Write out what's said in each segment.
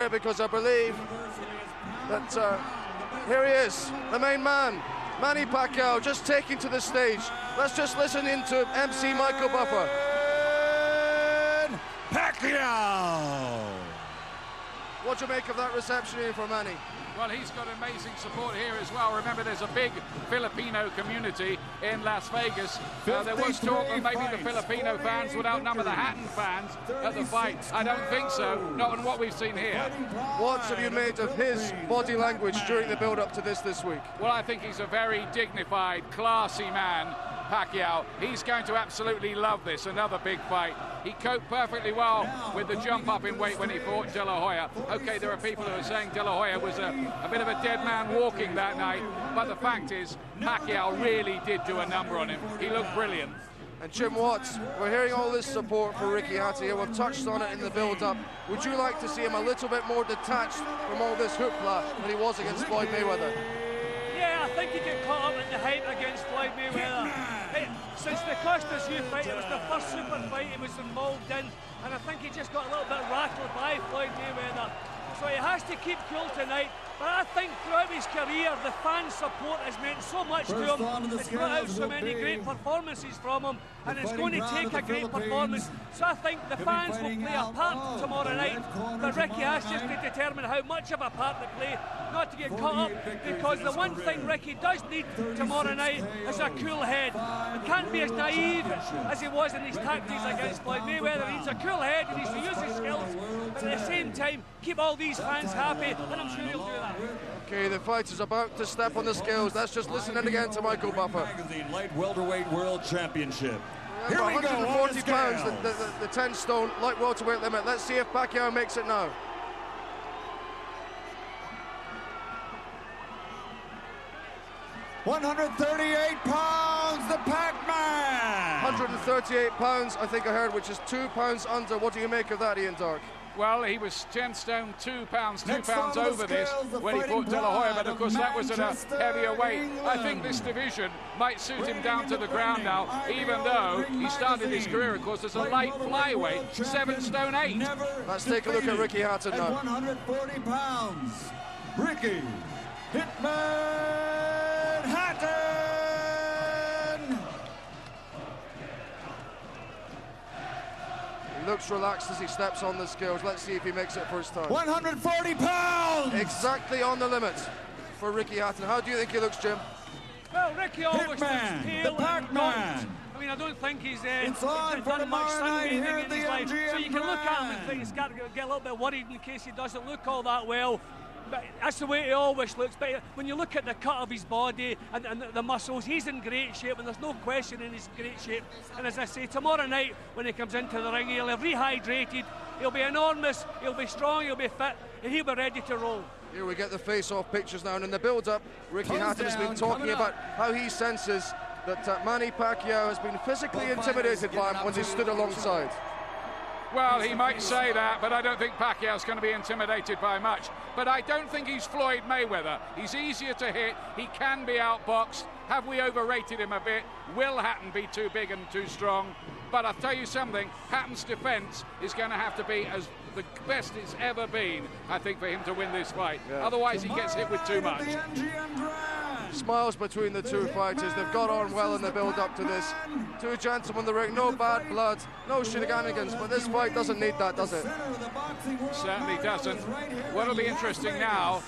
here because I believe that here he is, the main man, Manny Pacquiao, just taking to the stage. Let's just listen into MC Michael Buffer. Pacquiao! What do you make of that reception here from Manny? Well, he's got amazing support here as well. Remember, there's a big Filipino community in Las Vegas. There was talk that maybe the Filipino fans would outnumber the Hatton fans at the fight. I don't think so, not on what we've seen here. What have you made of his body language during the build-up to this week? Well, I think he's a very dignified, classy man, Pacquiao. He's going to absolutely love this, another big fight. He coped perfectly well with the jump up in weight when he fought De La Hoya. Okay, there are people who are saying De La Hoya was a bit of a dead man walking that night, but the fact is, Pacquiao really did do a number on him. He looked brilliant. And Jim Watts, we're hearing all this support for Ricky Hatton here. We've touched on it in the build-up. Would you like to see him a little bit more detached from all this hoopla than he was against Floyd Mayweather? Yeah, I think he get caught up in the hype against Floyd Mayweather. Since the Costas U fight, it was the first super fight he was involved in, and I think he just got a little bit rattled by Floyd Mayweather. So he has to keep cool tonight. But I think throughout his career, the fan support has meant so much to him. It's brought out so many great performances from him, and it's going to take a great performance. So I think the fans will play a part tomorrow night, but Ricky has just to determine how much of a part to play, not to get caught up, because the one thing Ricky does need tomorrow night is a cool head. He can't be as naive as he was in his tactics against Floyd Mayweather. He needs a cool head, he needs to use his skills, but at the same time, keep all these fans happy, and I'm sure he'll do that. Okay, the fight is about to step on the scales. Let's just listen in again to Michael Buffer. Magazine Light Welterweight World Championship. Here 140 pounds, the 10 stone light welterweight limit. Let's see if Pacquiao makes it now. £138, the Pac-Man! 138 pounds, I think I heard, which is 2 pounds under. What do you make of that, Ian Dark? Well, he was 10 stone, 2 pounds over this when he fought De La Hoya, but of course that was at a heavier weight. I think this division might suit him down to the ground now, even though he started his career, of course, as a light flyweight, 7 stone 8. Let's take a look at Ricky Hatton now. 140 pounds, Ricky Hitman Hatton! Looks relaxed as he steps on the scales. Let's see if he makes it first time. 140 pounds! Exactly on the limit for Ricky Hatton. How do you think he looks, Jim? Well, Ricky always looks Hitman, pale the and Pac-Man. I mean, I don't think he's It's on for done much tomorrow night here sunbathing at in the his life. MGM So you can look at him and think he's got to get a little bit worried in case he doesn't look all that well. But that's the way he always looks. But when you look at the cut of his body and the muscles, he's in great shape, and there's no question in his great shape. And as I say, tomorrow night when he comes into the ring, he'll have rehydrated, he'll be enormous, he'll be strong, he'll be fit, and he'll be ready to roll. Here we get the face-off pictures now, and in the build-up, Ricky Hatton has been talking about how he senses that Manny Pacquiao has been physically intimidated by him when he stood alongside. Well, he might say that, but I don't think Pacquiao's going to be intimidated by much. But I don't think he's Floyd Mayweather. He's easier to hit. He can be outboxed. Have we overrated him a bit? Will Hatton be too big and too strong? But I'll tell you something, Hatton's defense is going to have to be as the best it's ever been, I think, for him to win this fight. Yeah. Otherwise, he gets hit with too much. Smiles between the two fighters. They've got on well in the build-up to this. Two gentlemen in the ring, no bad blood, no shenanigans, but this fight doesn't need that, does it? Certainly doesn't. What'll be interesting now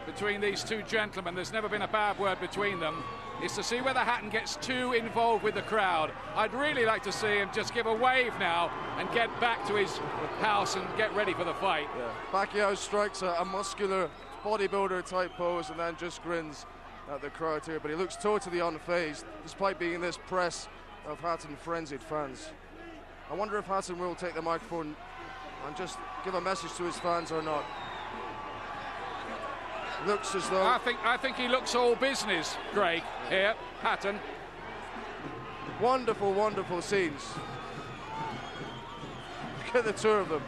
between these two gentlemen, there's never been a bad word between them, is to see whether Hatton gets too involved with the crowd. I'd really like to see him just give a wave now and get back to his house and get ready for the fight. Yeah. Pacquiao strikes a muscular bodybuilder type pose and then just grins at the crowd here, but he looks totally unfazed despite being in this press of Hatton frenzied fans. I wonder if Hatton will take the microphone and just give a message to his fans or not. Looks as though... I think he looks all business, Greg, here, Hatton. Wonderful, wonderful scenes. Look at the two of them.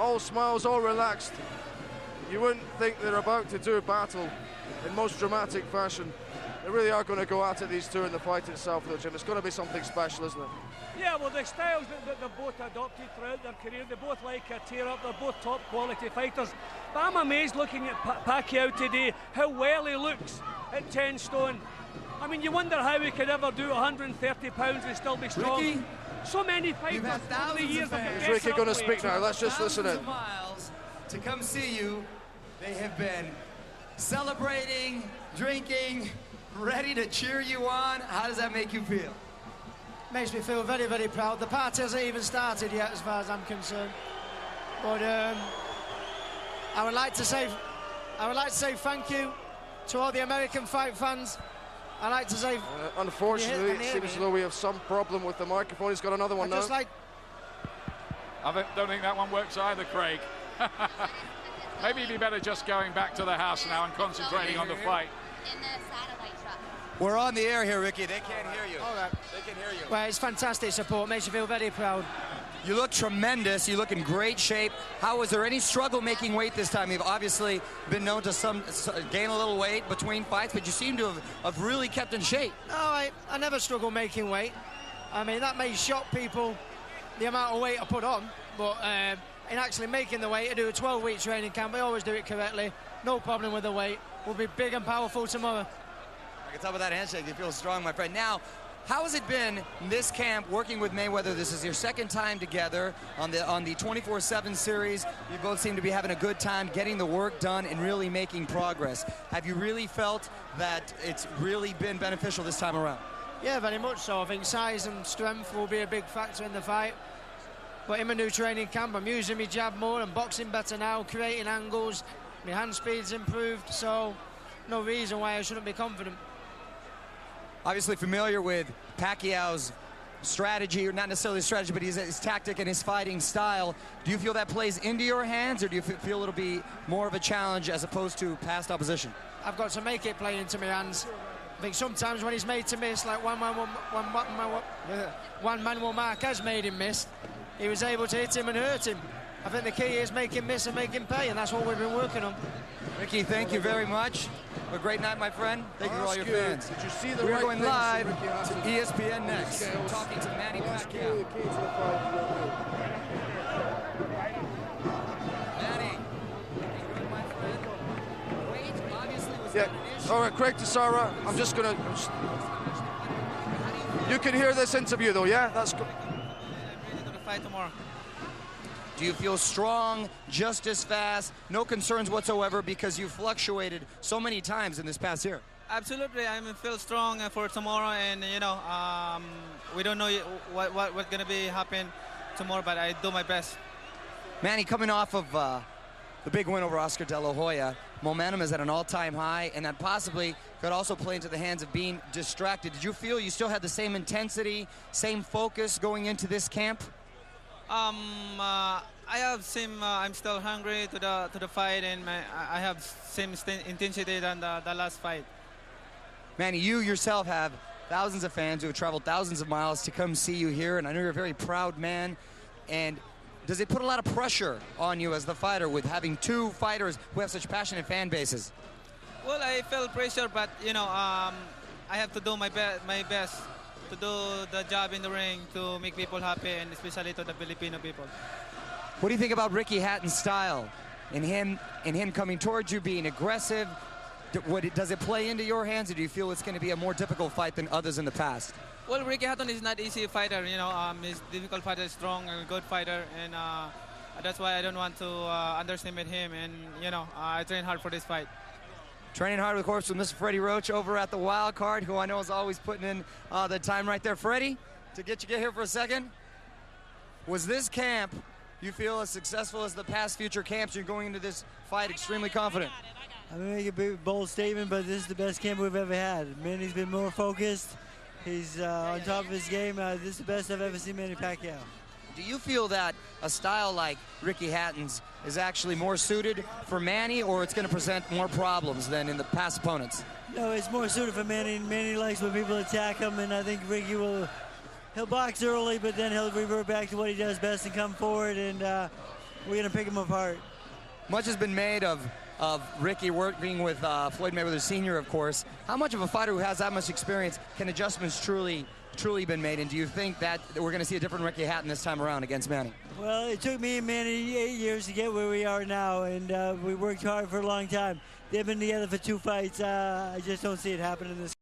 All smiles, all relaxed. You wouldn't think they're about to do battle in most dramatic fashion. They really are going to go at it, these two, in the fight itself, though, Jim. It's going to be something special, isn't it? Yeah, well, the styles that they've both adopted throughout their career, they both like a tear-up, they're both top-quality fighters. But I'm amazed looking at Pacquiao today, how well he looks at 10 stone. I mean, you wonder how he could ever do 130 pounds and still be strong. Ricky, so many fighters over the years have Is Ricky going to speak now? Let's just listen in. Miles to come see you. They have been celebrating, drinking, ready to cheer you on. How does that make you feel? Makes me feel very, very proud. The party hasn't even started yet, as far as I'm concerned. But I would like to say thank you to all the American fight fans. I'd like to say. Unfortunately, it seems as though we have some problem with the microphone. He's got another one now. I don't think that one works either, Craig. Maybe it'd be better just going back to the house now and concentrating on the fight. In the satellite truck. We're on the air here, Ricky. They can't hear you. All right. They can hear you. Well, it's fantastic support. Makes you feel very proud. You look tremendous. You look in great shape. How was there any struggle making weight this time? You've obviously been known to gain a little weight between fights, but you seem to have really kept in shape. No, I never struggle making weight. I mean, that may shock people, the amount of weight I put on, but in actually making the weight, I do a 12-week training camp. I always do it correctly. No problem with the weight. We'll be big and powerful tomorrow. I can tell by that handshake you feel strong, my friend. Now, how has it been in this camp working with Mayweather? This is your second time together on the 24/7 series. You both seem to be having a good time getting the work done and really making progress. Have you really felt that it's really been beneficial this time around? Yeah, very much so. I think size and strength will be a big factor in the fight. But in my new training camp, I'm using my jab more and boxing better now, creating angles. My hand speed's improved, so no reason why I shouldn't be confident. Obviously familiar with Pacquiao's strategy, or not necessarily strategy, but his tactic and his fighting style. Do you feel that plays into your hands, or do you feel it'll be more of a challenge as opposed to past opposition? I've got to make it play into my hands. I think sometimes when he's made to miss, like one man will mark has made him miss, he was able to hit him and hurt him. I think the key is make him miss and make him pay, and that's what we've been working on. Ricky, thank you very much. A great night, my friend. Thank you to all your fans. Did you see the We're right going things live from Ricky Hatton? to ESPN next. Scales. Talking to Manny That's Pacquiao. clearly the key to the fight. Manny, my friend. Weight obviously was Yeah. not an issue. All right, Craig Teixeira. I'm just going to... You can hear this interview, though, yeah? That's good. To the fight tomorrow. Do you feel strong, just as fast, no concerns whatsoever because you fluctuated so many times in this past year? Absolutely, I feel strong for tomorrow, and we don't know what's gonna be happen tomorrow, but I do my best. Manny, coming off of the big win over Oscar De La Hoya, momentum is at an all-time high, and that possibly could also play into the hands of being distracted. Did you feel you still had the same intensity, same focus going into this camp? I have same. I'm still hungry to the fight, and I have same intensity than the last fight. Manny, you yourself have thousands of fans who have traveled thousands of miles to come see you here, and I know you're a very proud man. And does it put a lot of pressure on you as the fighter with having two fighters who have such passionate fan bases? Well, I feel pressure, but I have to do my best to do the job in the ring to make people happy, and especially to the Filipino people. What do you think about Ricky Hatton's style and him coming towards you, being aggressive? Does it play into your hands, or do you feel it's going to be a more difficult fight than others in the past? Well, Ricky Hatton is not easy fighter. He's difficult fighter, strong and good fighter, and that's why I don't want to underestimate him. And I train hard for this fight. Training hard, of course, with Mr. Freddie Roach over at the Wild Card, who I know is always putting in the time right there. Freddie, to get here for a second, was this camp, you feel, as successful as the past future camps? You're going into this fight extremely confident. I'm going to make a big, bold statement, but this is the best camp we've ever had. Manny's been more focused. He's on top of his game. This is the best I've ever seen Manny Pacquiao. Do you feel that a style like Ricky Hatton's is actually more suited for Manny, or it's going to present more problems than in the past opponents? No, it's more suited for Manny. Manny likes when people attack him, and I think Ricky he'll box early, but then he'll revert back to what he does best and come forward, and we're going to pick him apart. Much has been made of of Ricky working with Floyd Mayweather Sr., of course. How much of a fighter who has that much experience can adjustments truly been made? And do you think that we're going to see a different Ricky Hatton this time around against Manny? Well, it took me and Manny 8 years to get where we are now, and we worked hard for a long time. They've been together for 2 fights. I just don't see it happening this